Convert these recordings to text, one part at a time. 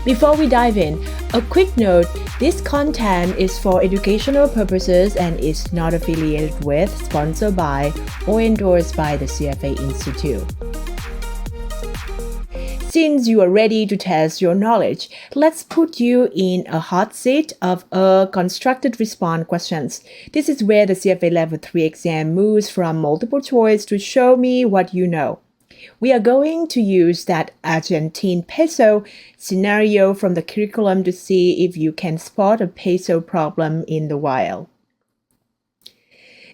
Before we dive in, a quick note, this content is for educational purposes and is not affiliated with, sponsored by, or endorsed by the CFA Institute. Since you are ready to test your knowledge, let's put you in a hot seat of a constructed response questions. This is where the CFA Level 3 exam moves from multiple choice to show me what you know. We are going to use that Argentine Peso scenario from the curriculum to see if you can spot a peso problem in the wild.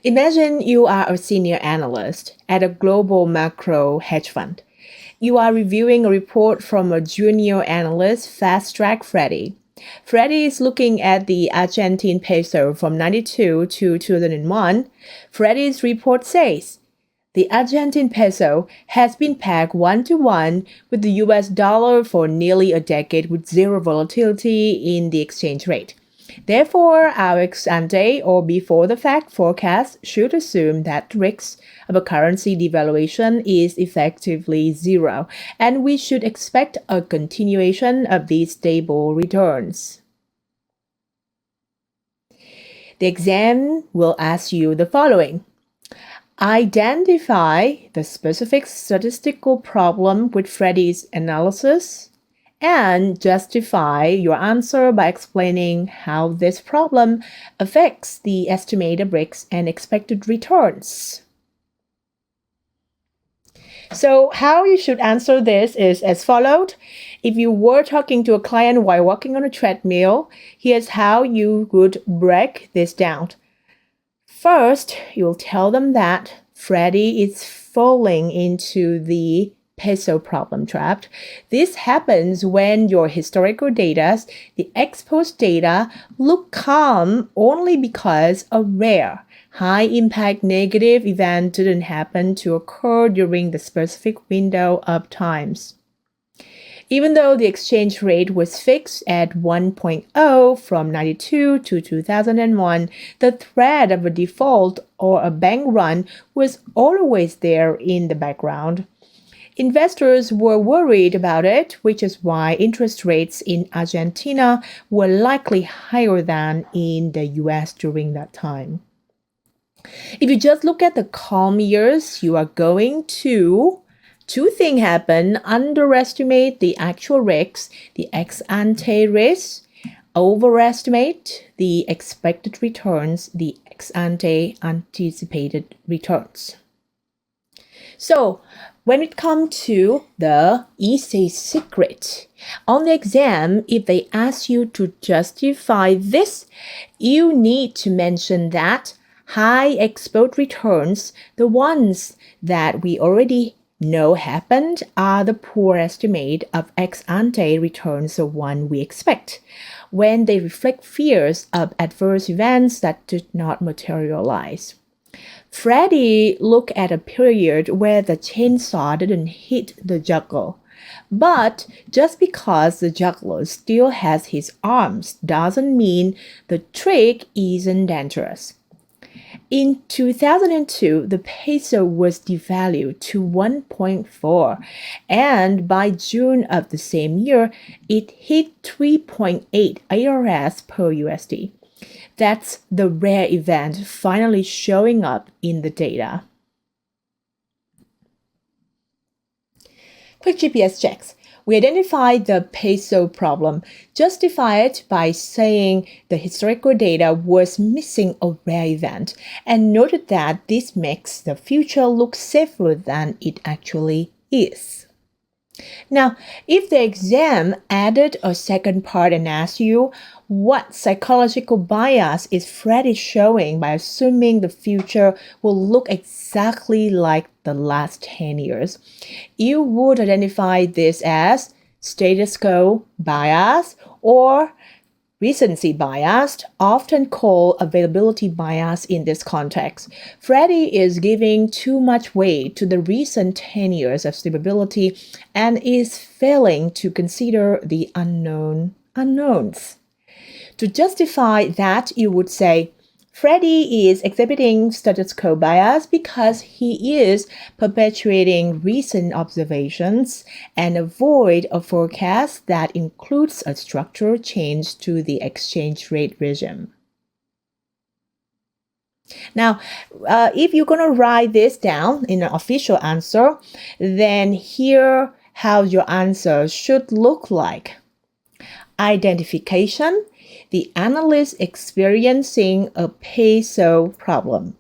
Imagine you are a senior analyst at a global macro hedge fund. You are reviewing a report from a junior analyst, Fast Track Freddy. Freddy is looking at the Argentine Peso from 92 to 2001. Freddy's report says, the Argentine Peso has been pegged 1-to-1 with the US dollar for nearly a decade with zero volatility in the exchange rate. Therefore, our ex-ante or before-the-fact forecast should assume that the risk of a currency devaluation is effectively zero, and we should expect a continuation of these stable returns. The exam will ask you the following. Identify the specific statistical problem with Freddy's analysis and justify your answer by explaining how this problem affects the estimated risks and expected returns. So how you should answer this is as followed. If you were talking to a client while walking on a treadmill, here's how you would break this down. First, you'll tell them that Freddy is falling into the peso problem trap. This happens when your historical data, the ex-post data, look calm only because a rare, high-impact negative event didn't happen to occur during the specific window of times. Even though the exchange rate was fixed at 1.0 from 92 to 2001, the threat of a default or a bank run was always there in the background. Investors were worried about it, which is why interest rates in Argentina were likely higher than in the US during that time. If you just look at the calm years, you are going to two things happen: underestimate the actual risks, the ex-ante risks, overestimate the expected returns, the ex-ante anticipated returns. So, when it comes to the easy secret, on the exam, if they ask you to justify this, you need to mention that high export returns, the ones that we already know happened, are the poor estimate of ex-ante returns, the one we expect, when they reflect fears of adverse events that did not materialize. Freddy looked at a period where the chainsaw didn't hit the juggler. But just because the juggler still has his arms doesn't mean the trick isn't dangerous. In 2002, the peso was devalued to 1.4, and by June of the same year, it hit 3.8 ARS per USD. That's the rare event finally showing up in the data. Quick GPS checks. We identified the peso problem, justify it by saying the historical data was missing a rare event, and noted that this makes the future look safer than it actually is. Now, if the exam added a second part and asked you what psychological bias is Freddy showing by assuming the future will look exactly like the last 10 years, you would identify this as status quo bias or recency bias, often called availability bias in this context. Freddy is giving too much weight to the recent 10 years of stability and is failing to consider the unknowns. To justify that, you would say, Freddie is exhibiting status quo bias because he is perpetuating recent observations and avoid a forecast that includes a structural change to the exchange rate regime. Now, if you're going to write this down in an official answer, then here how your answer should look like. Identification: the analyst experiencing a peso problem.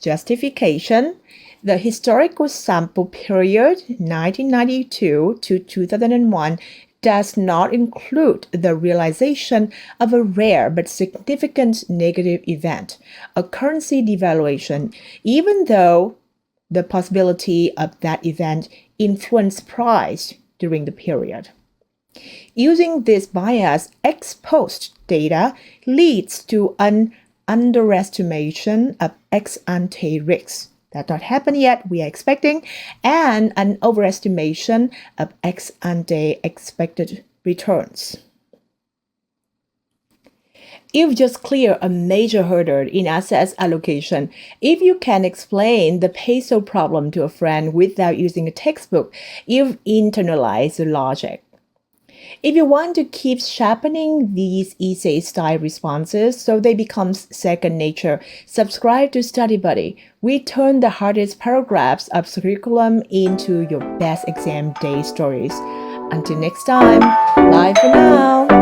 Justification: the historical sample period 1992 to 2001 does not include the realization of a rare but significant negative event, a currency devaluation, even though the possibility of that event influenced price during the period. Using this bias, ex post data leads to an underestimation of ex ante risks. That not happened yet, we are expecting, and an overestimation of ex ante expected returns. You've just cleared a major hurdle in asset allocation. If you can explain the peso problem to a friend without using a textbook, you've internalized the logic. If you want to keep sharpening these essay-style responses so they become second nature, subscribe to Study Buddy. We turn the hardest paragraphs of curriculum into your best exam day stories. Until next time, bye for now.